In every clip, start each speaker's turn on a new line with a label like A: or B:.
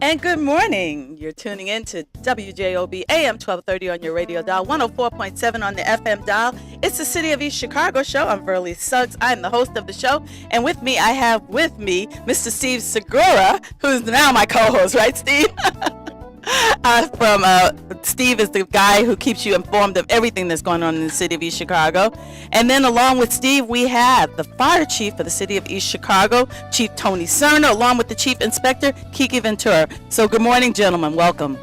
A: And good morning. You're tuning in to WJOB AM 1230 on your radio dial, 104.7 on the FM dial. It's the City of East Chicago show. I'm Verlie Suggs. I'm the host of the show. And with me, I have with me Mr. Steve Segura, who's now my co-host, right, Steve? Steve is the guy who keeps you informed of everything that's going on in the City of East Chicago. And then along with Steve, we have the Fire Chief for the City of East Chicago, Chief Tony Serna, along with the Chief Inspector, Ventura. So good morning, gentlemen. Welcome.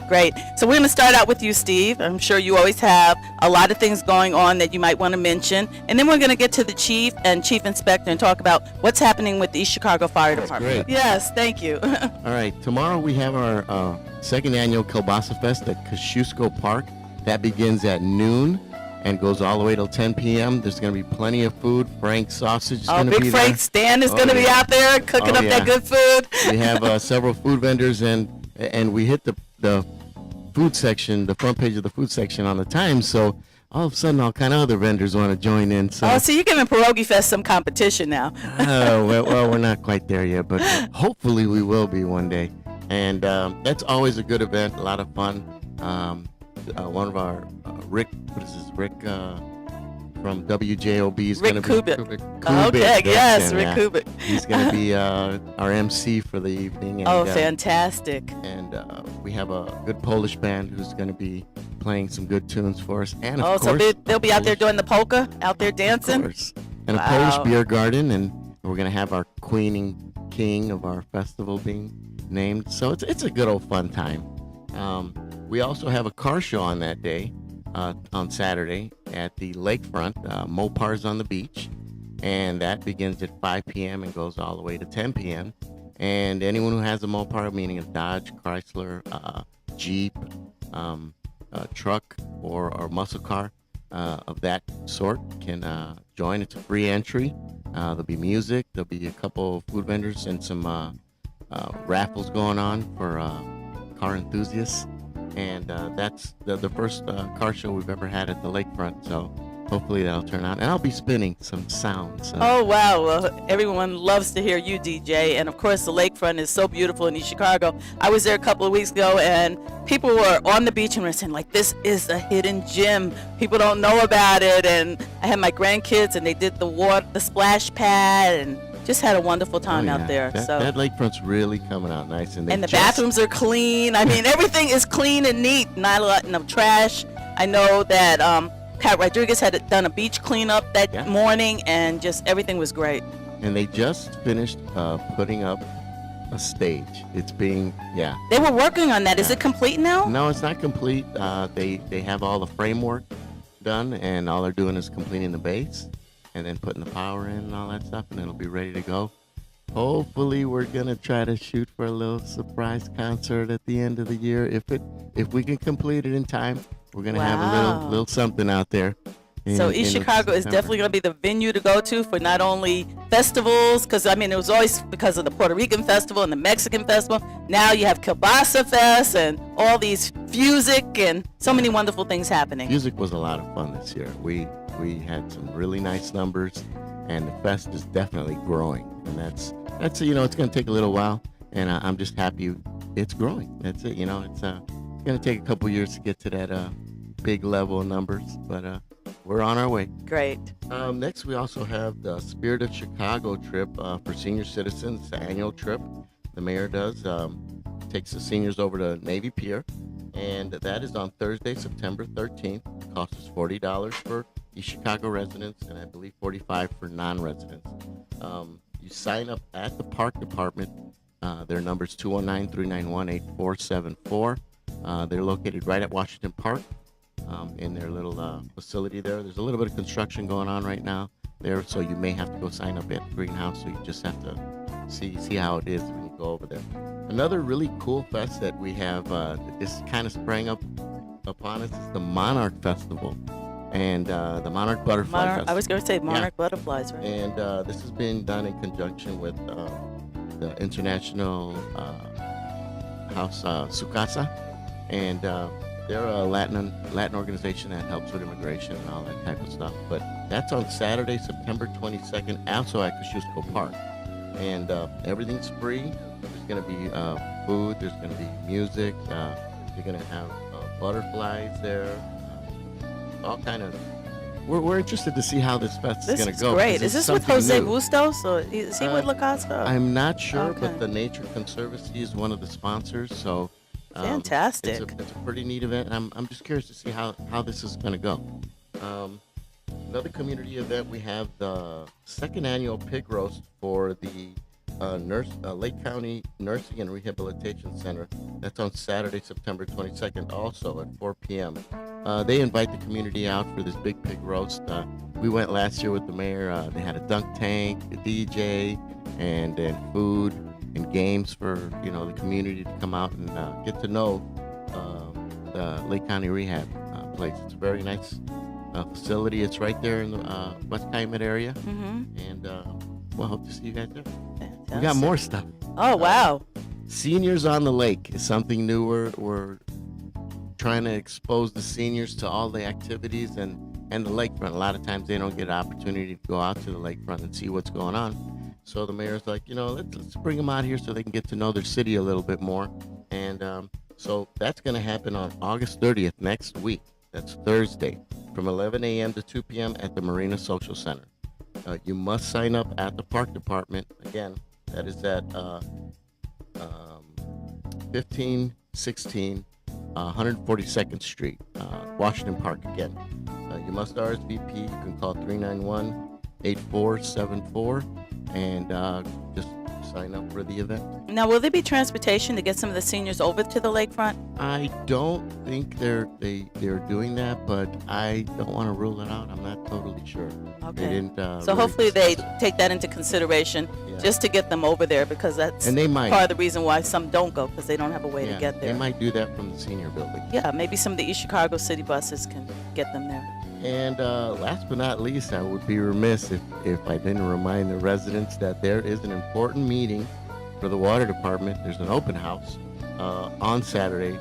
A: Great. So we're going to start out with you, Steve. I'm sure you always have a lot of things going on that you might want to mention. And then we're going to get to the Chief and Chief Inspector and talk about what's happening with the East Chicago Fire Department.
B: Great.
A: Yes, thank you.
B: All right. Tomorrow we have our second annual Kielbasa Fest at Kosciuszko Park. That begins at noon and goes all the way till 10 p.m. There's going to be plenty of food. Frank's Sausage is going to be there.
A: Big Frank Stan is going to be out there cooking up that good food.
B: We have several food vendors, and we hit the food section, the front page of the food section on the Times, so all of a sudden all kind of other vendors want to join in. So
A: you're giving Pierogi Fest some competition now.
B: Well, we're not quite there yet, but hopefully we will be one day. And that's always a good event, a lot of fun. One of our Rick from WJOB is going to be
A: Kubik. Okay, yes, Rick Kubik.
B: He's going to be our MC for the evening. And,
A: fantastic.
B: And we have a good Polish band who's going to be playing some good tunes for us. And of course,
A: so they'll be out there doing the polka, out there dancing?
B: Of course. And a Polish beer garden, and we're going to have our queen and king of our festival being named. So it's a good old fun time. We also have a car show on that day. On Saturday at the lakefront, Mopar's on the beach, and that begins at 5 p.m. and goes all the way to 10 p.m. And anyone who has a Mopar, meaning a Dodge, Chrysler, Jeep, truck, or muscle car of that sort can join. It's a free entry. There'll be music, there'll be a couple of food vendors, and some raffles going on for car enthusiasts. And that's the first car show we've ever had at the lakefront, so hopefully that'll turn out. And I'll be spinning some sounds.
A: Oh, wow. Well, everyone loves to hear you, DJ. And, of course, the lakefront is so beautiful in East Chicago. I was there a couple of weeks ago, and people were on the beach and were saying, like, this is a hidden gem. People don't know about it. And I had my grandkids, and they did the splash pad, and just had a wonderful time out there.
B: That lakefront's really coming out nice. And
A: the bathrooms are clean. I mean, everything is clean and neat. Not a lot of trash. I know that Pat Rodriguez had done a beach cleanup that morning, and just everything was great.
B: And they just finished putting up a stage. It's being,
A: They were working on that. Yeah. Is it complete now?
B: No, it's not complete. They have all the framework done, and all they're doing is completing the base and then putting the power in and all that stuff, and it'll be ready to go. Hopefully we're gonna try to shoot for a little surprise concert at the end of the year. If we can complete it in time, we're gonna have a little something out there.
A: So East Chicago is definitely going to be the venue to go to for not only festivals, because I mean it was always because of the Puerto Rican festival and the Mexican festival. Now you have Kielbasa Fest and all these music and so many wonderful things happening.
B: Music was a lot of fun this year. We had some really nice numbers, and the fest is definitely growing. And that's it's going to take a little while, and I'm just happy it's growing. That's it. It's going to take a couple years to get to that big level of numbers, but we're on our way.
A: Great.
B: Next, we also have the Spirit of Chicago trip for senior citizens. It's an annual trip the mayor does. Takes the seniors over to Navy Pier, and that is on Thursday, September 13th. It costs us $40 for East Chicago residents, and I believe $45 for non-residents. You sign up at the park department. Their number is 219-391-8474. They're located right at Washington Park. In their little facility there. There's a little bit of construction going on right now there, so you may have to go sign up at Greenhouse, so you just have to see how it is when you go over there. Another really cool fest that we have, this kind of sprang up upon us, is the Monarch Festival, and the Monarch Butterfly Festival.
A: I was going to say Monarch Butterflies, right?
B: And this has been done in conjunction with the International House Sukasa, and they're a Latin organization that helps with immigration and all that type of stuff. But that's on Saturday, September 22nd, also at Kosciuszko Park. And everything's free. There's going to be food. There's going to be music. You're going to have butterflies there. All kind of. We're interested to see how this fest is going to go.
A: Great. Is this with Jose Bustos, or is he with La Costa?
B: I'm not sure, but the Nature Conservancy is one of the sponsors. So
A: fantastic.
B: It's a pretty neat event. And I'm just curious to see how this is going to go. Another community event, we have the second annual pig roast for the Lake County Nursing and Rehabilitation Center. That's on Saturday, September 22nd, also at 4 p.m. They invite the community out for this big pig roast. We went last year with the mayor. They had a dunk tank, a DJ, and food and games for the community to come out and get to know the Lake County Rehab place. It's a very nice facility. It's right there in the West Calumet area, and we'll hope to see you guys there. Fantastic. We got more stuff.
A: Oh, wow.
B: Seniors on the Lake is something new. We're trying to expose the seniors to all the activities and the lakefront. A lot of times they don't get an opportunity to go out to the lakefront and see what's going on. So the mayor's like, let's bring them out here so they can get to know their city a little bit more. And so that's going to happen on August 30th, next week. That's Thursday, from 11 a.m. to 2 p.m. at the Marina Social Center. You must sign up at the Park Department. Again, that is at 1516 142nd Street, Washington Park. Again, you must RSVP. You can call 391-8474 and just sign up for the event.
A: Now, will there be transportation to get some of the seniors over to the lakefront?
B: I don't think they're doing that, but I don't want to rule it out. I'm not totally sure.
A: Okay.
B: They didn't,
A: so
B: really
A: hopefully they
B: discuss it.
A: take that into consideration just to get them over there, because that's
B: And they might.
A: part of the reason why some don't go, because they don't have a way to get there.
B: They might do that from the senior building.
A: Yeah, maybe some of the East Chicago city buses can get them there.
B: And last but not least, I would be remiss if I didn't remind the residents that there is an important meeting for the water department. There's an open house on Saturday,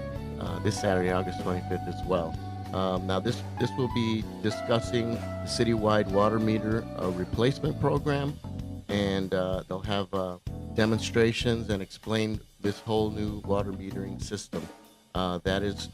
B: this Saturday, August 25th as well. Now this will be discussing the citywide water meter replacement program, and they'll have demonstrations and explain this whole new water metering system. That is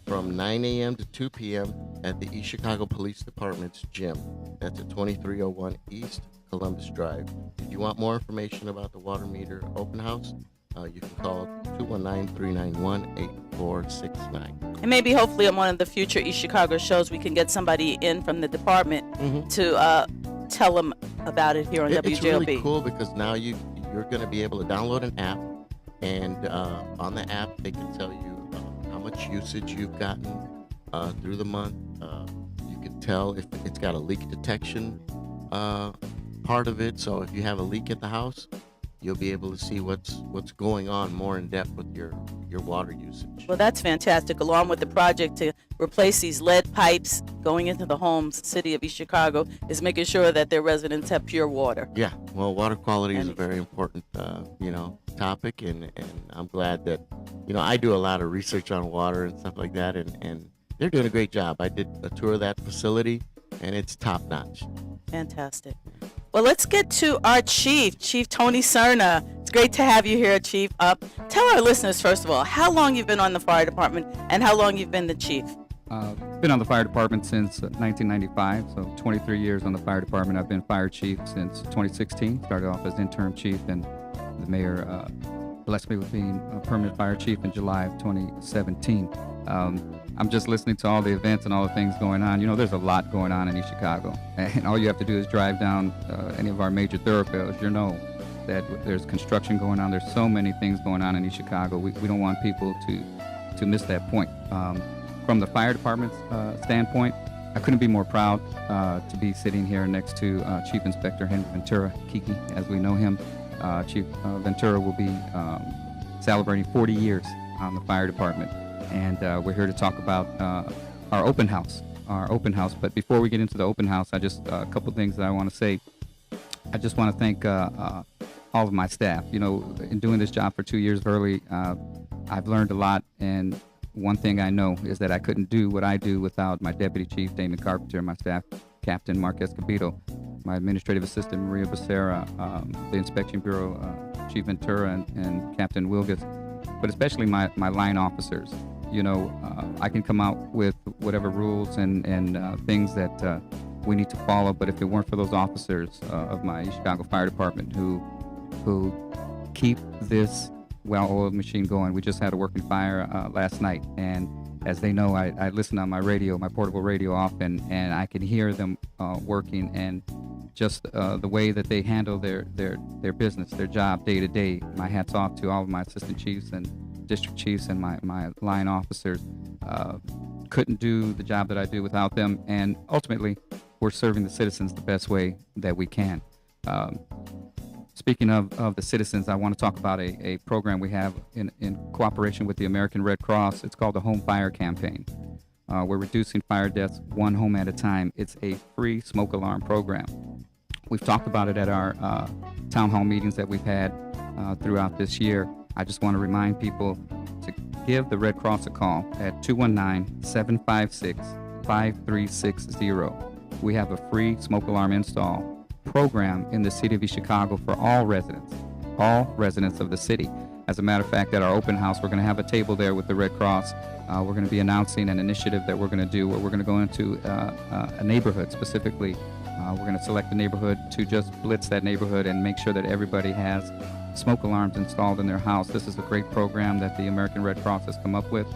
B: from 9 a.m. to 2 p.m. at the East Chicago Police Department's gym. That's at 2301 East Columbus Drive. If you want more information about the water meter open house, you can call 219-391-8469.
A: And maybe hopefully on one of the future East Chicago shows, we can get somebody in from the department to tell them about it here on WJOB.
B: It's really cool because now you're going to be able to download an app, and on the app they can tell you how much usage you've gotten through the month. You can tell if it's got a leak detection part of it. So if you have a leak at the house, you'll be able to see what's going on more in depth with your water usage.
A: Well, that's fantastic. Along with the project to replace these lead pipes going into the homes, the city of East Chicago is making sure that their residents have pure water.
B: Yeah, well, water quality is a very important, topic, and I'm glad that, I do a lot of research on water and stuff like that, and they're doing a great job. I did a tour of that facility, and it's top notch.
A: Fantastic. Well, let's get to our chief, Chief Tony Serna. It's great to have you here, Chief. Tell our listeners, first of all, how long you've been on the fire department and how long you've been the chief.
C: Been on the fire department since 1995, so 23 years on the fire department. I've been fire chief since 2016. Started off as interim chief, and the mayor blessed me with being a permanent fire chief in July of 2017. I'm just listening to all the events and all the things going on. There's a lot going on in East Chicago, and all you have to do is drive down any of our major thoroughfares. That there's construction going on. There's so many things going on in East Chicago. We don't want people to miss that point. From the fire department's standpoint, I couldn't be more proud to be sitting here next to Chief Inspector Henry Ventura, Kiki, as we know him. Chief Ventura will be celebrating 40 years on the fire department. And we're here to talk about our open house. But before we get into the open house, a couple things that I want to say. I just want to thank all of my staff. In doing this job for 2 years, Verlie, I've learned a lot. And one thing I know is that I couldn't do what I do without my deputy chief, Damon Carpenter, my staff captain, Mark Escobedo, my administrative assistant, Maria Becerra, the inspection bureau, Chief Ventura and Captain Wilgus, but especially my line officers. You know, I can come out with whatever rules and things that we need to follow, but if it weren't for those officers of my East Chicago Fire Department who keep this well-oiled machine going. We just had a working fire last night, and as they know, I listen on my radio, my portable radio often, and I can hear them working, and just the way that they handle their business, their job day to day. My hat's off to all of my assistant chiefs and district chiefs and my line officers. Couldn't do the job that I do without them, and ultimately, we're serving the citizens the best way that we can. Speaking of the citizens, I want to talk about a program we have in cooperation with the American Red Cross. It's called the Home Fire Campaign. We're reducing fire deaths one home at a time. It's a free smoke alarm program. We've talked about it at our town hall meetings that we've had throughout this year. I just want to remind people to give the Red Cross a call at 219-756-5360. We have a free smoke alarm install program in the city of East Chicago for all residents of the city. As a matter of fact, at our open house, we're going to have a table there with the Red Cross. We're going to be announcing an initiative that we're going to do where we're going to go into a neighborhood specifically. We're going to select a neighborhood to just blitz that neighborhood and make sure that everybody has smoke alarms installed in their house. This is a great program that the American Red Cross has come up with.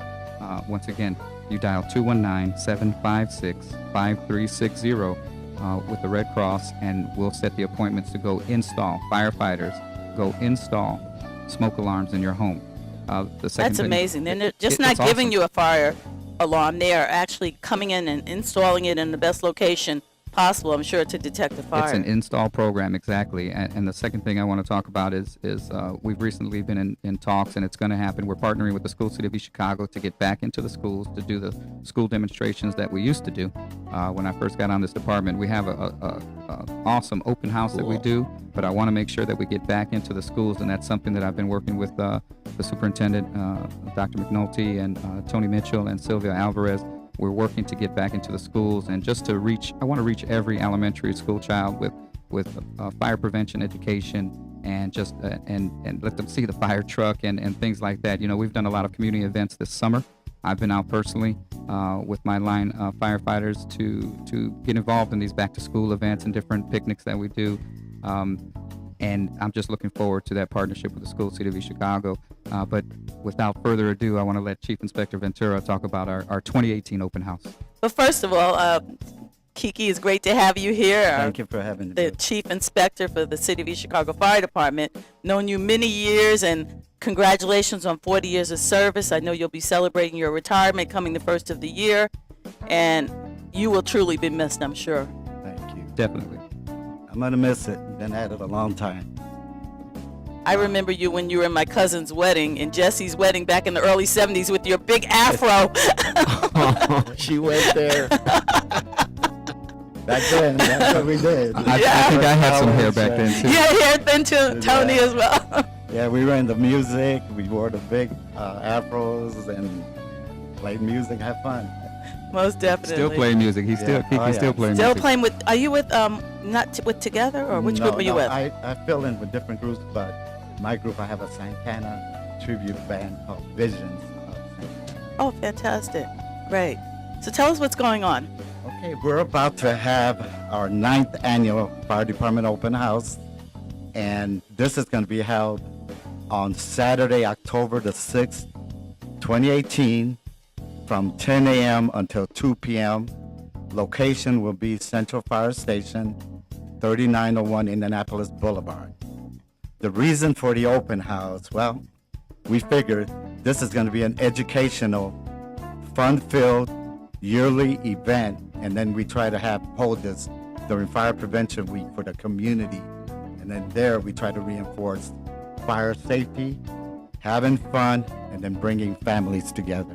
C: Once again, you dial 219-756-5360 with the Red Cross, and we'll set the appointments to go install, firefighters, go install smoke alarms in your home.
A: That's amazing. They're just not giving
C: awesome.
A: you a fire alarm. They are actually coming in and installing it in the best location possible, I'm sure, to detect a fire.
C: It's an install program, exactly. And the second thing I want to talk about is we've recently been in talks, and it's going to happen. We're partnering with the School City of East Chicago to get back into the schools to do the school demonstrations that we used to do. When I first got on this department, we have a awesome open house that we do, but I want to make sure that we get back into the schools, and that's something that I've been working with the superintendent, Dr. McNulty, and Tony Mitchell, and Sylvia Alvarez. We're working to get back into the schools, and just to reach, I want to reach every elementary school child with fire prevention education, and just and let them see the fire truck and things like that. You know, we've done a lot of community events this summer. I've been out personally with my line firefighters to get involved in these back to school events and different picnics that we do. And I'm just looking forward to that partnership with the School City of East Chicago. But without further ado, I want to let Chief Inspector Ventura talk about our 2018 open house.
A: But first of all, Kiki, it's great to have you here.
D: Thank you for having me.
A: The Chief Inspector for the City of East Chicago Fire Department. Known you many years, and congratulations on 40 years of service. I know you'll be celebrating your retirement coming the first of the year, and you will truly be missed, I'm sure.
D: Thank you.
C: Definitely.
D: I'm going to miss it. Been at it a long time.
A: I remember you when you were in my cousin's wedding, and Jesse's wedding back in the early 70s with your big afro.
B: She went there.
D: Back then, that's what we did.
C: I think I had some hair back then, too.
A: Yeah, hair thin too, Tony as well.
D: Yeah, we were into music. We wore the big afros and played music, had fun.
A: Most definitely.
C: Still playing music. He's still playing
A: Still
C: music.
A: playing with, are you with, with Together, or which group are you with?
D: I fill in with different groups, but my group, I have a Santana tribute band called Visions of Santana.
A: Oh, fantastic. Great. So tell us what's going on.
D: Okay, we're about to have our 9th annual Fire Department open house, and this is going to be held on Saturday, October the 6th, 2018, from 10 a.m. until 2 p.m. Location will be Central Fire Station, 3901 Indianapolis Boulevard. The reason for the open house, well, we figured this is going to be an educational, fun-filled, yearly event, and then we try to hold this during Fire Prevention Week for the community. And then there we try to reinforce fire safety, having fun, and then bringing families together.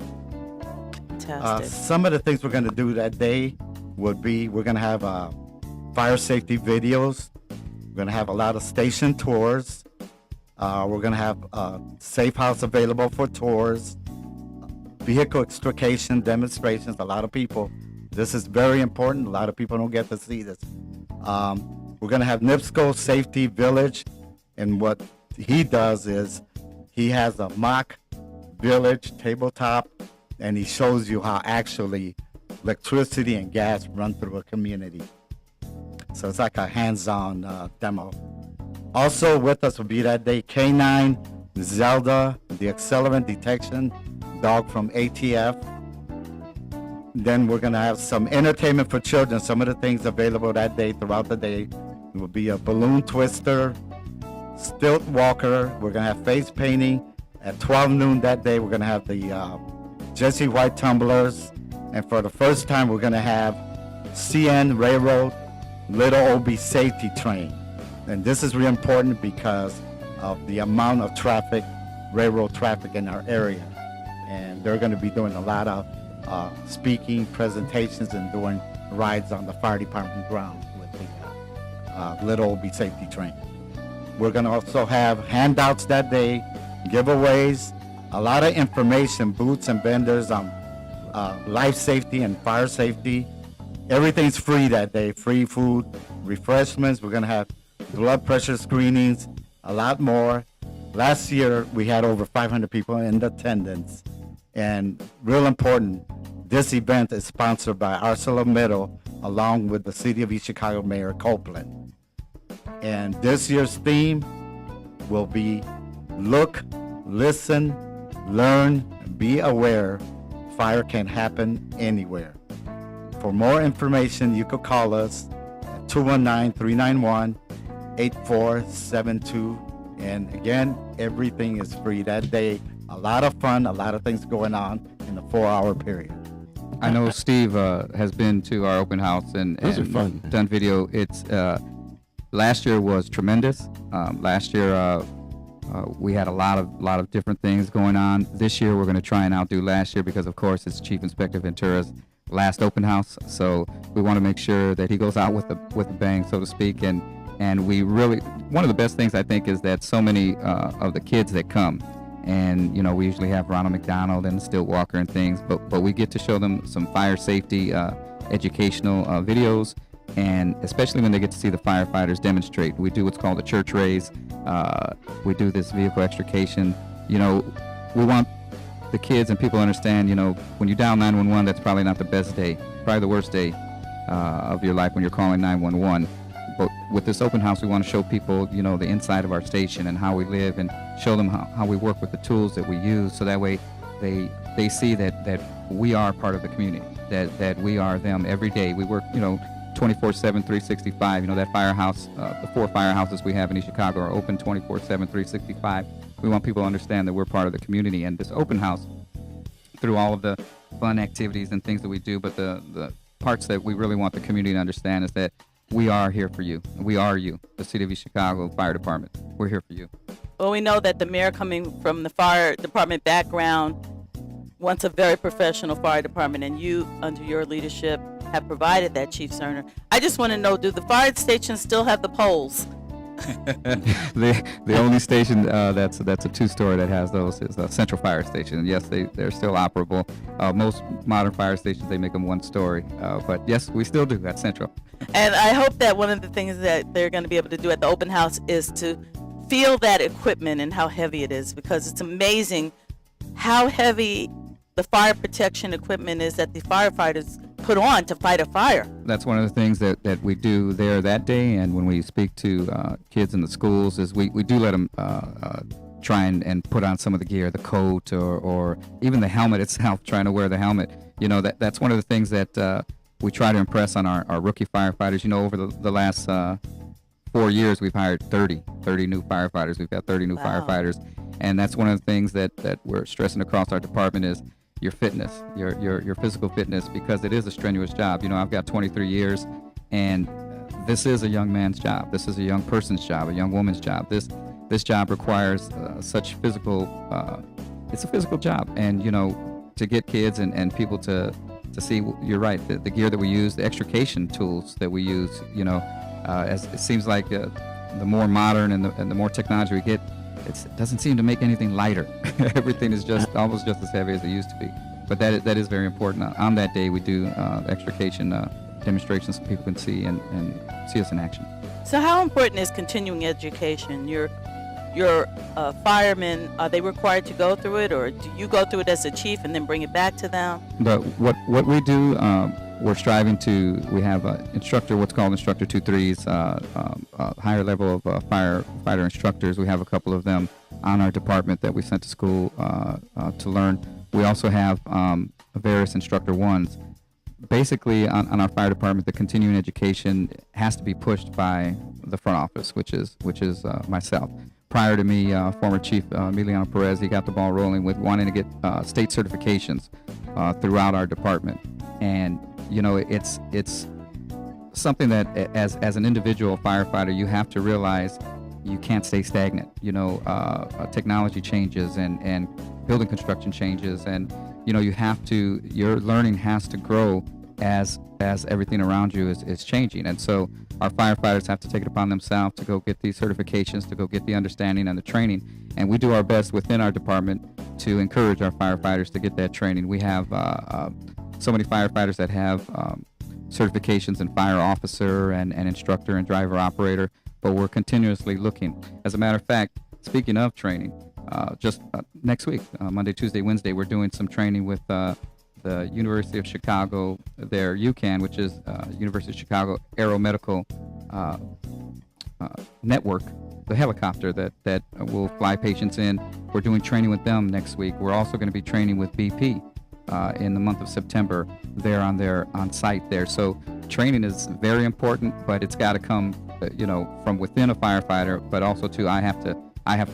A: Fantastic.
D: Some of the things we're going to do that day would be, we're going to have fire safety videos. We're going to have a lot of station tours. We're going to have safe house available for tours, vehicle extrication demonstrations. A lot of people, this is very important. A lot of people don't get to see this. We're going to have NIPSCO Safety Village, and what he does is he has a mock village tabletop, and he shows you how actually electricity and gas run through a community. So it's like a hands-on demo. Also with us will be that day K9 Zelda, the accelerant detection dog from ATF. Then we're gonna have some entertainment for children. Some of the things available that day throughout the day will be a balloon twister, stilt walker. We're gonna have face painting. At 12 noon that day, we're gonna have the Jesse White tumblers. And for the first time, we're gonna have CN Railroad Little OB Safety Train. And this is really important because of the amount of traffic, railroad traffic in our area. And they're gonna be doing a lot of speaking, presentations, and doing rides on the fire department grounds with the Little OB Safety Train. We're gonna also have handouts that day, giveaways, a lot of information, booths and vendors on life safety and fire safety. Everything's free that day, free food, refreshments. We're gonna have blood pressure screenings, a lot more. Last year, we had over 500 people in attendance. And real important, this event is sponsored by ArcelorMittal along with the City of East Chicago Mayor Copeland. And this year's theme will be look, listen, learn, be aware. Fire can happen anywhere. For more information, you could call us at 219-391-8472. And again, everything is free that day. A lot of fun, a lot of things going on in a 4-hour period.
C: I know Steve has been to our open house and
B: Those are fun.
C: done video. It's last year was tremendous. Last year we had a lot of different things going on. This year we're going to try and outdo last year because, of course, it's Chief Inspector Ventura's last open house. So we want to make sure that he goes out with a bang, so to speak. And we really, one of the best things I think is that so many of the kids that come, and you know, we usually have Ronald McDonald and Stilt Walker and things, but we get to show them some fire safety educational videos, and especially when they get to see the firefighters demonstrate. We do what's called a church raise. We do this vehicle extrication. You know, we want the kids and people to understand, you know, when you dial 911, that's probably not the best day, probably the worst day of your life when you're calling 911. But with this open house, we want to show people, you know, the inside of our station and how we live, and show them how we work with the tools that we use, so that way they see that we are part of the community, that we are them every day. We work, you know, 24/7, 365. You know, that firehouse, the 4 firehouses we have in East Chicago are open 24/7, 365. We want people to understand that we're part of the community, and this open house, through all of the fun activities and things that we do, but the parts that we really want the community to understand is that we are here for you. We are you, the City of East Chicago Fire Department. We're here for you.
A: Well, we know that the mayor, coming from the fire department background, wants a very professional fire department, and you, under your leadership, have provided that, Chief Serna. I just want to know, do the fire stations still have the poles?
C: The only station that's a 2-story that has those is a Central Fire Station. Yes, they're still operable. Most modern fire stations, they make them 1-story. But yes, we still do at Central.
A: And I hope that one of the things that they're going to be able to do at the open house is to feel that equipment and how heavy it is, because it's amazing how heavy the fire protection equipment is that the firefighters put on to fight a fire.
C: That's one of the things that we do there that day, and when we speak to kids in the schools, is we do let them try and put on some of the gear, the coat, or even the helmet itself, trying to wear the helmet. You know, that's one of the things that we try to impress on our rookie firefighters. You know, over the last 4 years, we've hired 30 new firefighters. We've got 30 new firefighters, and that's one of the things that we're stressing across our department is your fitness, your physical fitness, because it is a strenuous job. You know, I've got 23 years, and this is a young man's job. This is a young person's job, a young woman's job. This job requires such physical. It's a physical job, and you know, to get kids and people to see, you're right, the gear that we use, the extrication tools that we use. You know, as it seems like the more modern and the more technology we get, it doesn't seem to make anything lighter. Everything is just almost just as heavy as it used to be. But that is very important. On that day, we do extrication demonstrations so people can see and see us in action.
A: So how important is continuing education? your firemen, are they required to go through it, or do you go through it as a chief and then bring it back to them?
C: But what we do, we're striving to. We have instructor, what's called instructor 2-3s, higher level of firefighter instructors. We have a couple of them on our department that we sent to school to learn. We also have various instructor 1s. Basically, on our fire department, the continuing education has to be pushed by the front office, which is myself. Prior to me, former Chief Emiliano Perez, he got the ball rolling with wanting to get state certifications throughout our department. And it's something that as an individual firefighter, you have to realize you can't stay stagnant. Technology changes and building construction changes, and your learning has to grow as everything around you is changing. And so our firefighters have to take it upon themselves to go get these certifications, to go get the understanding and the training. And we do our best within our department to encourage our firefighters to get that training. We have so many firefighters that have certifications in fire officer and instructor and driver operator, but we're continuously looking. As a matter of fact, speaking of training, just next week, Monday, Tuesday, Wednesday, we're doing some training with the University of Chicago, their UCAN, which is University of Chicago Aeromedical Network, the helicopter that will fly patients in. We're doing training with them next week. We're also going to be training with BP in the month of September. They're on site there. So training is very important, but it's got to come, from within a firefighter, but also too, I have to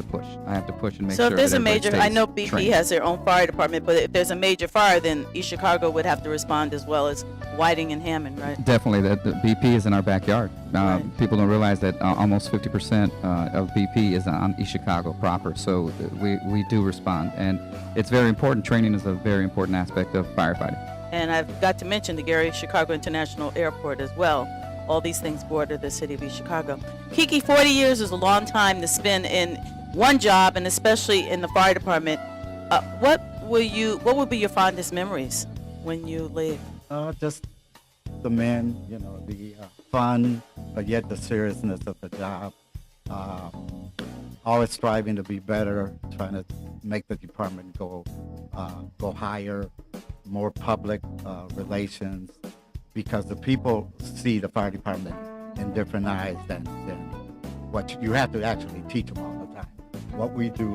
C: push. I have to push and make sure.
A: So if there's
C: that
A: a major,
C: everybody
A: I know
C: stays
A: BP
C: trained.
A: has their own fire department, but if there's a major fire, then East Chicago would have to respond as well as Whiting and Hammond, right?
C: Definitely, the BP is in our backyard.
A: Right.
C: People don't realize that almost 50% of BP is on East Chicago proper. So we do respond, and it's very important. Training is a very important aspect of firefighting.
A: And I've got to mention the Gary Chicago International Airport as well. All these things border the city of East Chicago. Kiki, 40 years is a long time to spend in one job, and especially in the fire department. What would be your fondest memories when you leave?
D: Just the men, the fun, but yet the seriousness of the job. Always striving to be better, trying to make the department go higher, more public relations, because the people see the fire department in different eyes than what you have to actually teach them all the time. What we do,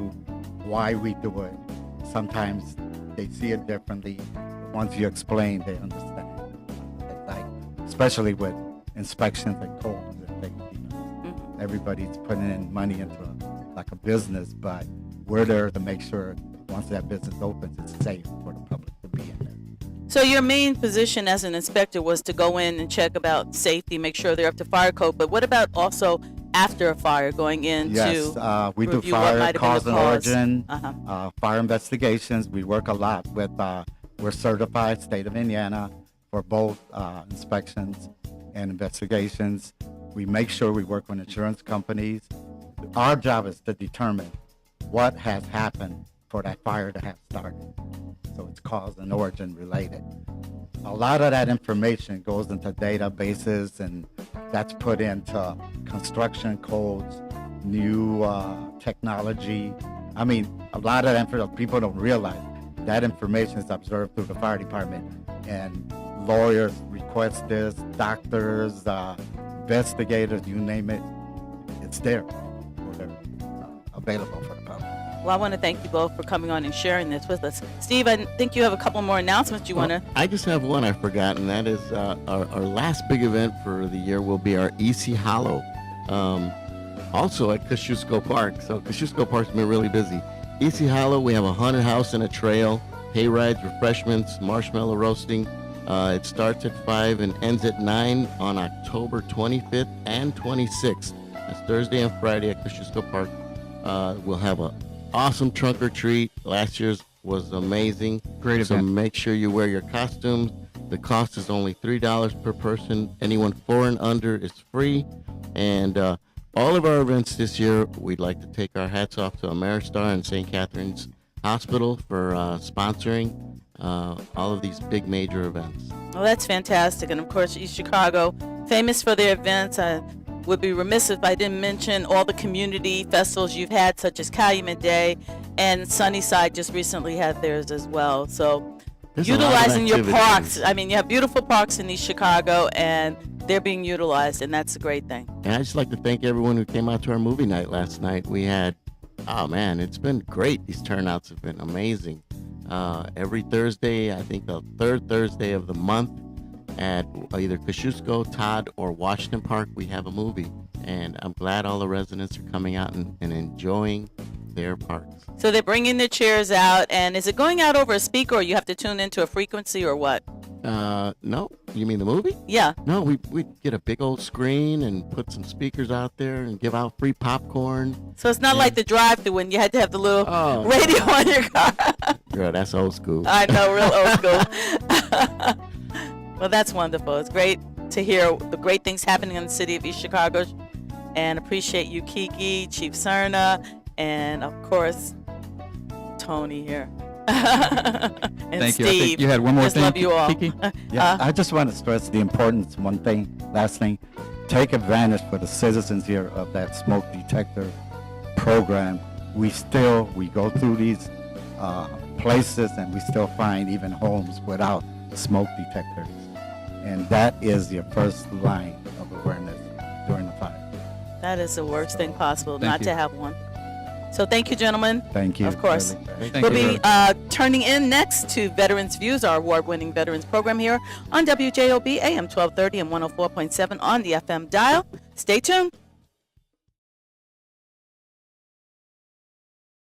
D: why we do it. Sometimes they see it differently. Once you explain, they understand. Like, especially with inspections and codes and things. Everybody's putting in money into like a business, but we're there to make sure once that business opens, it's safe for the public to be in there.
A: So your main position as an inspector was to go in and check about safety, make sure they're up to fire code. But what about also after a fire, going in
D: Yes,
A: to
D: we do
A: review what
D: fire
A: might have been
D: cause
A: the
D: and
A: cause?
D: origin, fire investigations. We work a lot with, we're certified state of Indiana for both inspections and investigations. We make sure we work with insurance companies. Our job is to determine what has happened for that fire to have started. So it's cause and origin related. A lot of that information goes into databases, and that's put into construction codes, new technology. I mean, a lot of that information, people don't realize that information is observed through the fire department, and lawyers request this, doctors, investigators, you name it, it's there. They're available for the public.
A: Well, I want to thank you both for coming on and sharing this with us. Steve, I think you have a couple more announcements you want to...
B: I just have one I forgot, and that is our last big event for the year will be our EC Hollow, also at Kosciuszko Park. So Kosciuszko Park's been really busy. EC Hollow, we have a haunted house and a trail, hay rides, refreshments, marshmallow roasting. It starts at 5 and ends at 9 on October 25th and 26th. That's Thursday and Friday at Kosciuszko Park. We'll have an awesome trunk or treat. Last year's was amazing.
C: Great event.
B: So make sure you wear your costumes. The cost is only $3 per person. Anyone 4 and under is free. And all of our events this year, we'd like to take our hats off to Ameristar and St. Catherine's Hospital for sponsoring all of these big major events.
A: Well, that's fantastic. And of course, East Chicago, famous for their events. would be remiss if I didn't mention all the community festivals you've had, such as Calumet Day, and Sunnyside just recently had theirs as well. So
B: There's a lot of
A: utilizing your
B: activities.
A: parks. I mean, you have beautiful parks in East Chicago, and they're being utilized, and that's a great thing.
B: And I'd just like to thank everyone who came out to our movie night last night. We had, oh man, it's been great. These turnouts have been amazing. Every Thursday, I think the third Thursday of the month, at either Kosciuszko, Todd, or Washington Park, we have a movie. And I'm glad all the residents are coming out and enjoying their parks.
A: So they're bringing the chairs out, and is it going out over a speaker, or you have to tune into a frequency, or what?
B: No, you mean the movie?
A: Yeah.
B: No, we get a big old screen and put some speakers out there and give out free popcorn.
A: So it's not like the drive-thru when you had to have the little radio on your car.
B: Girl, that's old school.
A: I know, real old school. Well, that's wonderful. It's great to hear the great things happening in the city of East Chicago, and appreciate you, Kiki, Chief Serna, and of course, Tony here. And
C: Thank
A: Steve.
C: you. I think you had one more
A: Just
C: thing,
A: love you all.
C: Kiki?
D: Yeah, I just want to stress the importance, last thing, take advantage for the citizens here of that smoke detector program. We go through these places and we still find even homes without smoke detectors. And that is your first line of awareness during the fire.
A: That is the worst thing possible,
C: Thank
A: not
C: you.
A: to have one. So thank you, gentlemen.
D: Thank you.
A: Of course.
D: Really.
C: Thank
A: We'll
C: you.
A: be turning in next to Veterans Views, our award-winning veterans program here on WJOB AM 1230 and 104.7 on the FM dial. Stay tuned.